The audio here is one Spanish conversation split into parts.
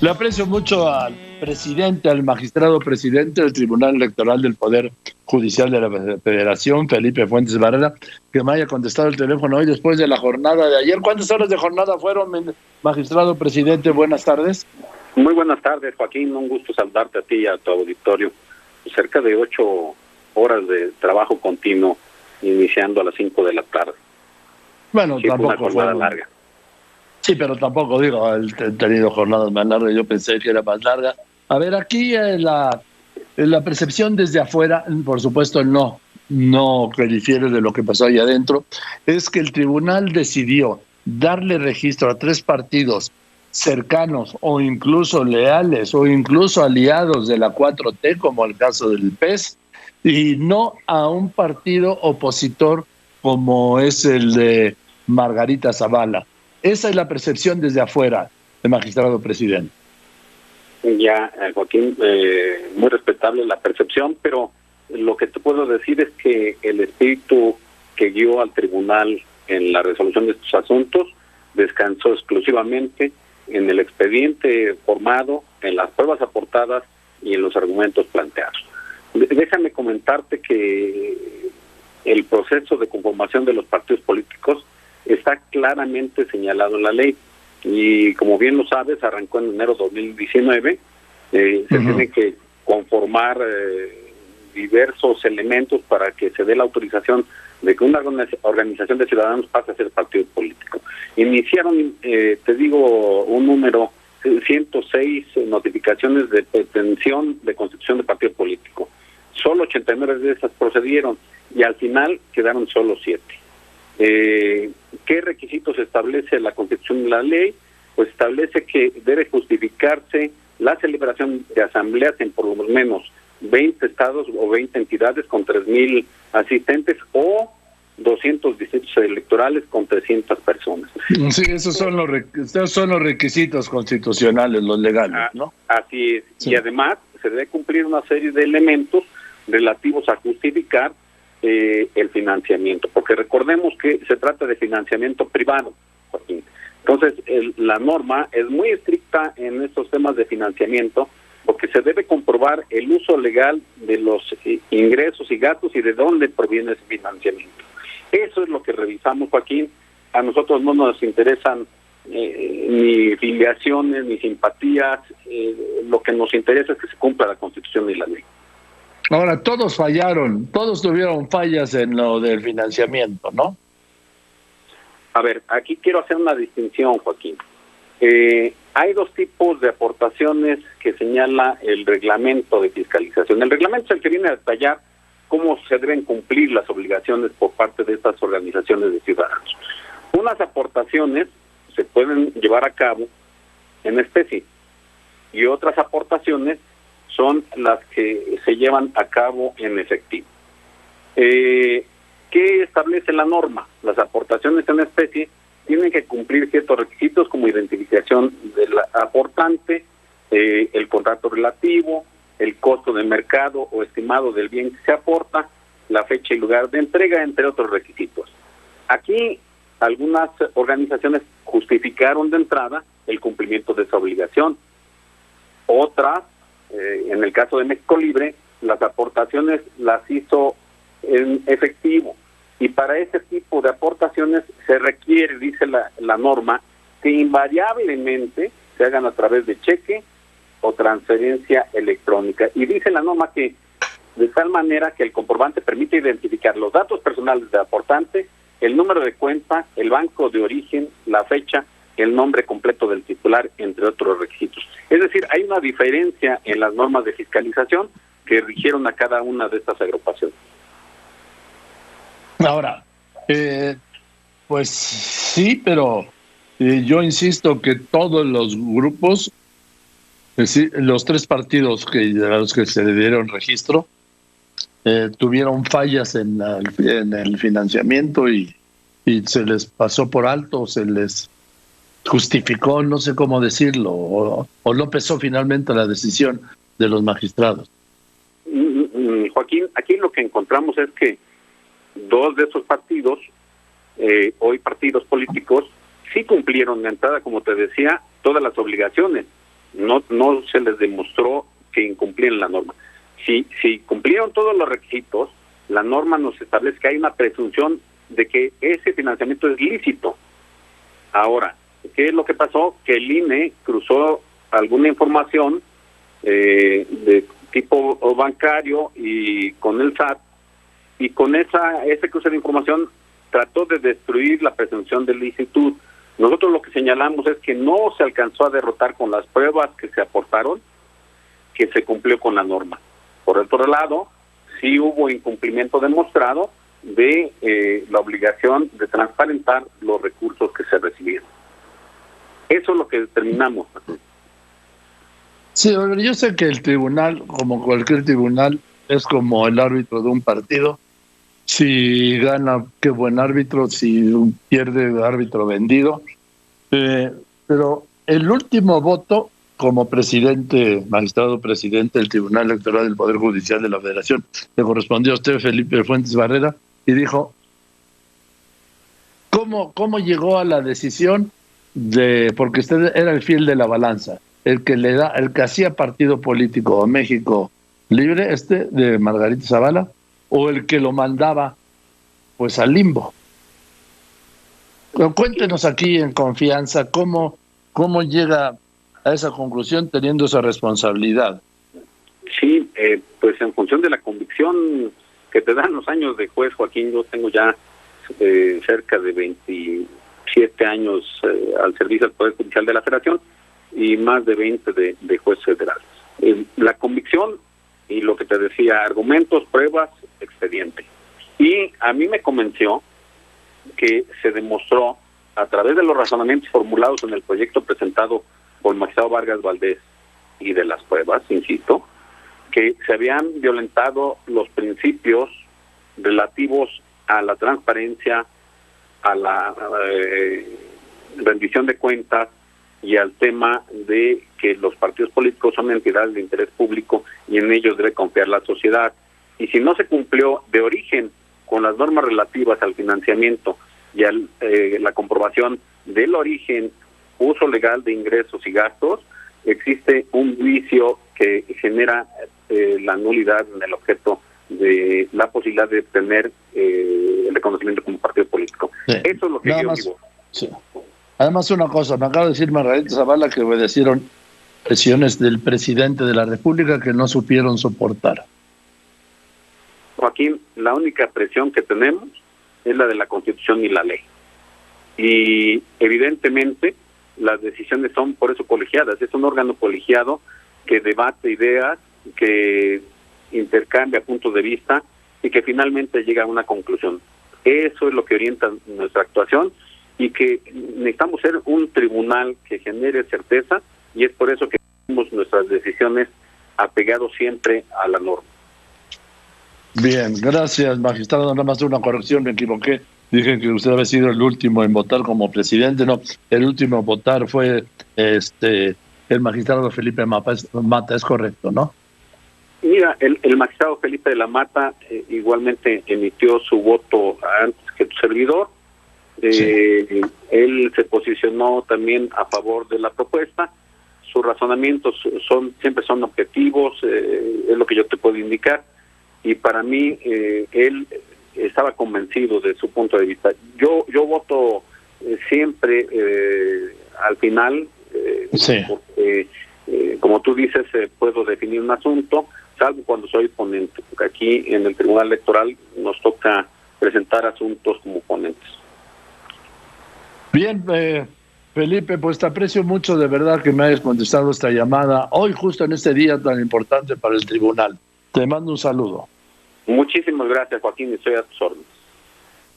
Le aprecio mucho al presidente, al magistrado presidente del Tribunal Electoral del Poder Judicial de la Federación, Felipe Fuentes Barrera, que me haya contestado el teléfono hoy después de la jornada de ayer. ¿Cuántas horas de jornada fueron, magistrado presidente? Buenas tardes. Muy buenas tardes, Joaquín. Un gusto saludarte a ti y a tu auditorio. Cerca de 8 horas de trabajo continuo, iniciando a las 5 de la tarde. Bueno, sí, tampoco fue larga. Sí, pero tampoco digo, he tenido jornadas más largas, yo pensé que era más larga. A ver, aquí la percepción desde afuera, por supuesto no que difiere de lo que pasó ahí adentro, es que el tribunal decidió darle registro a 3 partidos cercanos o incluso leales o incluso aliados de la 4T, como el caso del PES, y no a un partido opositor como es el de Margarita Zavala. Esa es la percepción desde afuera, el magistrado presidente. Ya, Joaquín, muy respetable la percepción, pero lo que te puedo decir es que el espíritu que guió al tribunal en la resolución de estos asuntos descansó exclusivamente en el expediente formado, en las pruebas aportadas y en los argumentos planteados. Déjame comentarte que el proceso de conformación de los partidos políticos está claramente señalado en la ley y, como bien lo sabes, arrancó en enero de 2019. Se tiene que conformar diversos elementos para que se dé la autorización de que una organización de ciudadanos pase a ser partido político. Iniciaron, te digo, un número, 106 notificaciones de pretensión de constitución de partido político. Solo 89 de esas procedieron y al final quedaron solo 7. ¿Qué requisitos establece la Constitución de la ley? Pues establece que debe justificarse la celebración de asambleas en por lo menos 20 estados o 20 entidades con 3,000 asistentes o 200 distritos electorales con 300 personas. Sí, esos son los requisitos constitucionales, los legales, ¿no? Así es. Sí. Y además se debe cumplir una serie de elementos relativos a justificar el financiamiento, porque recordemos que se trata de financiamiento privado, Joaquín. Entonces, la norma es muy estricta en estos temas de financiamiento, porque se debe comprobar el uso legal de los ingresos y gastos y de dónde proviene ese financiamiento. Eso es lo que revisamos, Joaquín. A nosotros no nos interesan ni filiaciones, ni simpatías. Lo que nos interesa es que se cumpla la Constitución y la ley. Ahora, todos fallaron, todos tuvieron fallas en lo del financiamiento, ¿no? A ver, aquí quiero hacer una distinción, Joaquín. Hay 2 tipos de aportaciones que señala el reglamento de fiscalización. El reglamento es el que viene a detallar cómo se deben cumplir las obligaciones por parte de estas organizaciones de ciudadanos. Unas aportaciones se pueden llevar a cabo en especie y otras aportaciones son las que se llevan a cabo en efectivo. ¿Qué establece la norma? Las aportaciones en especie tienen que cumplir ciertos requisitos como identificación del aportante, el contrato relativo, el costo de mercado o estimado del bien que se aporta, la fecha y lugar de entrega, entre otros requisitos. Aquí algunas organizaciones justificaron de entrada el cumplimiento de esa obligación. Otras, en el caso de México Libre, las aportaciones las hizo en efectivo. Y para ese tipo de aportaciones se requiere, dice la norma, que invariablemente se hagan a través de cheque o transferencia electrónica. Y dice la norma que de tal manera que el comprobante permite identificar los datos personales del aportante, el número de cuenta, el banco de origen, la fecha, el nombre completo del titular, entre otros requisitos. Es decir, hay una diferencia en las normas de fiscalización que rigieron a cada una de estas agrupaciones. Ahora, pues sí, pero yo insisto que todos los grupos, los 3 partidos a los que se le dieron registro, tuvieron fallas en el financiamiento y se les pasó por alto, se les justificó, no sé cómo decirlo, o no pesó finalmente la decisión de los magistrados. Joaquín, aquí lo que encontramos es que 2 de esos partidos, hoy partidos políticos, sí cumplieron de entrada, como te decía, todas las obligaciones. no se les demostró que incumplían la norma. Si cumplieron todos los requisitos, la norma nos establece que hay una presunción de que ese financiamiento es lícito. Ahora, ¿qué es lo que pasó? Que el INE cruzó alguna información de tipo bancario y con el SAT, y con ese cruce de información trató de destruir la presunción de licitud. Nosotros lo que señalamos es que no se alcanzó a derrotar con las pruebas que se aportaron, que se cumplió con la norma. Por otro lado, sí hubo incumplimiento demostrado de la obligación de transparentar los recursos que se recibieron. Eso es lo que determinamos. Sí, yo sé que el tribunal, como cualquier tribunal, es como el árbitro de un partido. Si gana, qué buen árbitro; si pierde, árbitro vendido. Pero el último voto como presidente, magistrado presidente del Tribunal Electoral del Poder Judicial de la Federación, le correspondió a usted, Felipe Fuentes Barrera, y dijo, ¿cómo llegó a la decisión de, porque usted era el fiel de la balanza, el que hacía partido político México Libre, de Margarita Zavala, o el que lo mandaba pues al limbo? Pero cuéntenos aquí en confianza cómo llega a esa conclusión teniendo esa responsabilidad. Sí, pues en función de la convicción que te dan los años de juez, Joaquín. Yo tengo ya cerca de 27 años al servicio del Poder Judicial de la Federación y más de 20 de juez federal. La convicción y lo que te decía, argumentos, pruebas, expediente. Y a mí me convenció que se demostró a través de los razonamientos formulados en el proyecto presentado por el magistrado Vargas Valdés y de las pruebas, insisto, que se habían violentado los principios relativos a la transparencia, a la rendición de cuentas y al tema de que los partidos políticos son entidades de interés público y en ellos debe confiar la sociedad. Y si no se cumplió de origen con las normas relativas al financiamiento y a la comprobación del origen, uso legal de ingresos y gastos, existe un vicio que genera la nulidad en el objeto de la posibilidad de tener el reconocimiento como partido político. Sí. Eso es lo que yo digo. Sí. Además, una cosa, me acaba de decir Margarita Zavala que obedecieron presiones del presidente de la República que no supieron soportar. Joaquín, la única presión que tenemos es la de la Constitución y la ley. Y evidentemente las decisiones son por eso colegiadas. Es un órgano colegiado que debate ideas, que intercambia puntos de vista y que finalmente llega a una conclusión. Eso es lo que orienta nuestra actuación y que necesitamos ser un tribunal que genere certeza, y es por eso que tenemos nuestras decisiones apegados siempre a la norma. Bien, gracias, magistrado. Nada más una corrección, me equivoqué. Dije que usted había sido el último en votar como presidente. No, el último en votar fue el magistrado Felipe Mata, es correcto, ¿no? Mira, el magistrado Felipe de la Mata igualmente emitió su voto antes que tu servidor. Sí. Él se posicionó también a favor de la propuesta. Sus razonamientos siempre son objetivos, es lo que yo te puedo indicar. Y para mí, él estaba convencido de su punto de vista. Yo voto siempre al final, sí. Porque, como tú dices, puedo definir un asunto, salvo cuando soy ponente, porque aquí en el Tribunal Electoral nos toca presentar asuntos como ponentes. Bien, Felipe, pues te aprecio mucho de verdad que me hayas contestado esta llamada hoy, justo en este día tan importante para el tribunal. Te mando un saludo. Muchísimas gracias, Joaquín, y estoy a tus órdenes.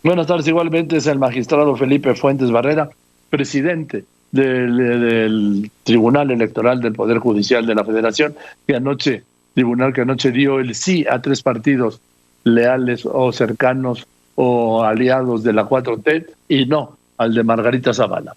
Buenas tardes, igualmente es el magistrado Felipe Fuentes Barrera, presidente del Tribunal Electoral del Poder Judicial de la Federación, tribunal que anoche dio el sí a 3 partidos leales o cercanos o aliados de la 4T y no al de Margarita Zavala.